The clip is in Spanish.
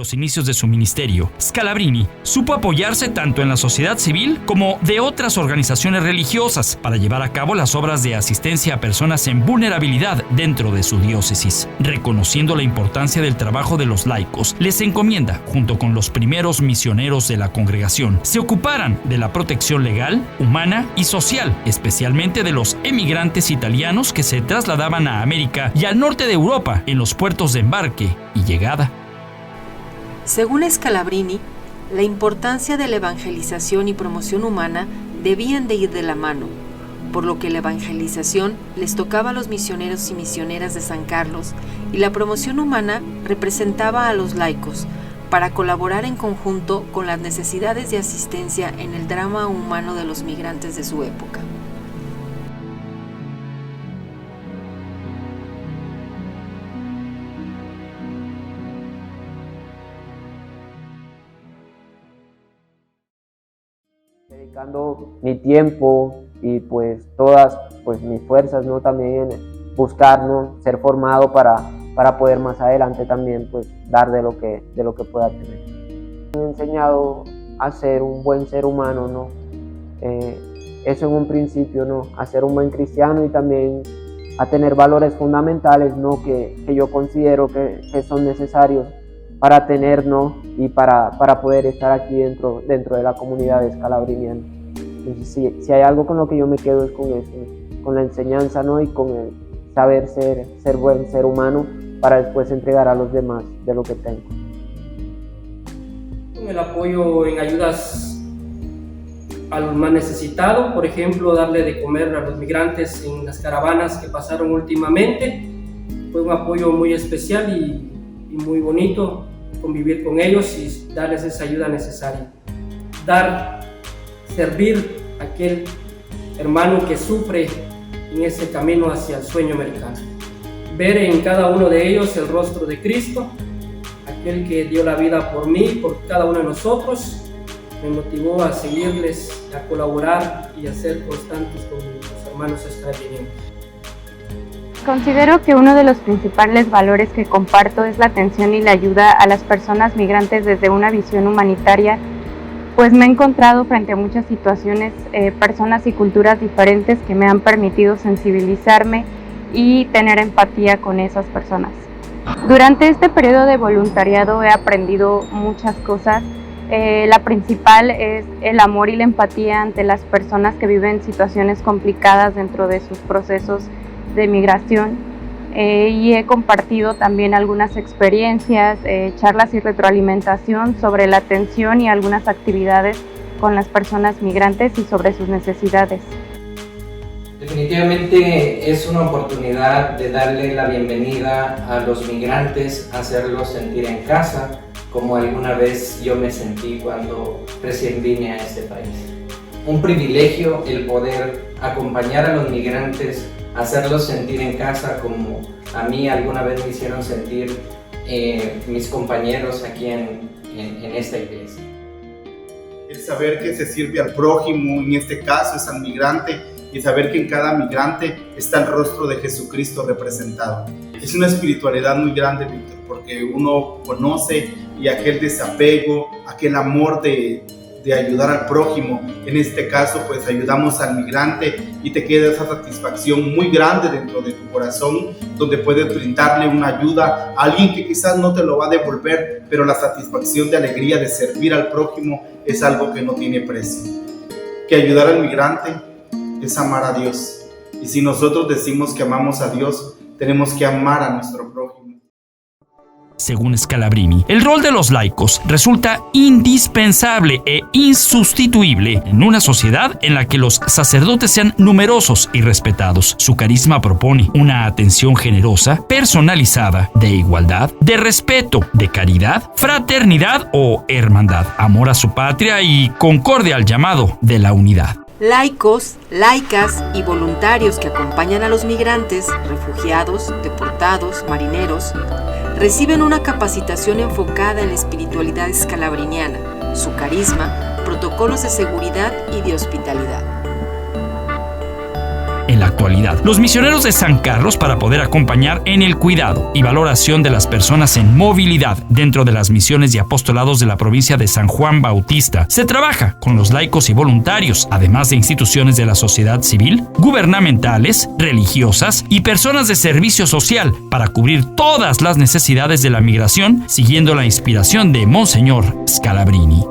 los inicios de su ministerio, Scalabrini supo apoyarse tanto en la sociedad civil como de otras organizaciones religiosas para llevar a cabo las obras de asistencia a personas en vulnerabilidad dentro de su diócesis. Reconociendo la importancia del trabajo de los laicos, les encomienda, junto con los primeros misioneros de la congregación, se ocuparan de la protección legal, humana y social, especialmente de los emigrantes italianos que se trasladaban a América y al norte de Europa en los puertos de embarque y llegada. Según Scalabrini, la importancia de la evangelización y promoción humana debían de ir de la mano, por lo que la evangelización les tocaba a los misioneros y misioneras de San Carlos y la promoción humana representaba a los laicos para colaborar en conjunto con las necesidades de asistencia en el drama humano de los migrantes de su época. Dedicando mi tiempo y pues todas mis fuerzas, ¿no? También buscar, ¿no? Ser formado para poder más adelante también pues dar de lo que pueda tener. Me he enseñado a ser un buen ser humano, ¿no? Eso en un principio, ¿no? A ser un buen cristiano y también a tener valores fundamentales, ¿no? Que yo considero que son necesarios para tener, ¿no? Y para poder estar aquí dentro de la comunidad scalabriniana. Entonces, si hay algo con lo que yo me quedo es con eso, con la enseñanza, ¿no? Y con el saber ser buen ser humano para después entregar a los demás de lo que tengo. Con el apoyo en ayudas a los más necesitados, por ejemplo, darle de comer a los migrantes en las caravanas que pasaron últimamente, fue un apoyo muy especial y muy bonito convivir con ellos y darles esa ayuda necesaria. Servir a aquel hermano que sufre en ese camino hacia el sueño americano. Ver en cada uno de ellos el rostro de Cristo, aquel que dio la vida por mí, por cada uno de nosotros, me motivó a seguirles, a colaborar y a ser constantes con los hermanos scalabrinianos. Considero que uno de los principales valores que comparto es la atención y la ayuda a las personas migrantes desde una visión humanitaria, pues me he encontrado frente a muchas situaciones, personas y culturas diferentes que me han permitido sensibilizarme y tener empatía con esas personas. Durante este periodo de voluntariado he aprendido muchas cosas. La principal es el amor y la empatía ante las personas que viven situaciones complicadas dentro de sus procesos de migración, y he compartido también algunas experiencias, charlas y retroalimentación sobre la atención y algunas actividades con las personas migrantes y sobre sus necesidades. Definitivamente es una oportunidad de darle la bienvenida a los migrantes, hacerlos sentir en casa, como alguna vez yo me sentí cuando recién vine a este país. Un privilegio el poder acompañar a los migrantes, hacerlos sentir en casa como a mí alguna vez me hicieron sentir mis compañeros aquí en esta iglesia. El saber que se sirve al prójimo, en este caso es al migrante, y saber que en cada migrante está el rostro de Jesucristo representado. Es una espiritualidad muy grande, Víctor, porque uno conoce y aquel desapego, aquel amor de ayudar al prójimo. En este caso, pues ayudamos al migrante y te queda esa satisfacción muy grande dentro de tu corazón, donde puedes brindarle una ayuda a alguien que quizás no te lo va a devolver, pero la satisfacción de alegría de servir al prójimo es algo que no tiene precio. Que ayudar al migrante es amar a Dios. Y si nosotros decimos que amamos a Dios, tenemos que amar a nuestro prójimo. Según Scalabrini, el rol de los laicos resulta indispensable e insustituible en una sociedad en la que los sacerdotes sean numerosos y respetados. Su carisma propone una atención generosa, personalizada, de igualdad, de respeto, de caridad, fraternidad o hermandad, amor a su patria y concordia al llamado de la unidad. Laicos, laicas y voluntarios que acompañan a los migrantes, refugiados, deportados, marineros, reciben una capacitación enfocada en la espiritualidad scalabriniana, su carisma, protocolos de seguridad y de hospitalidad. En la actualidad. Los misioneros de San Carlos, para poder acompañar en el cuidado y valoración de las personas en movilidad dentro de las misiones y apostolados de la provincia de San Juan Bautista, se trabaja con los laicos y voluntarios, además de instituciones de la sociedad civil, gubernamentales, religiosas y personas de servicio social, para cubrir todas las necesidades de la migración, siguiendo la inspiración de Monseñor Scalabrini.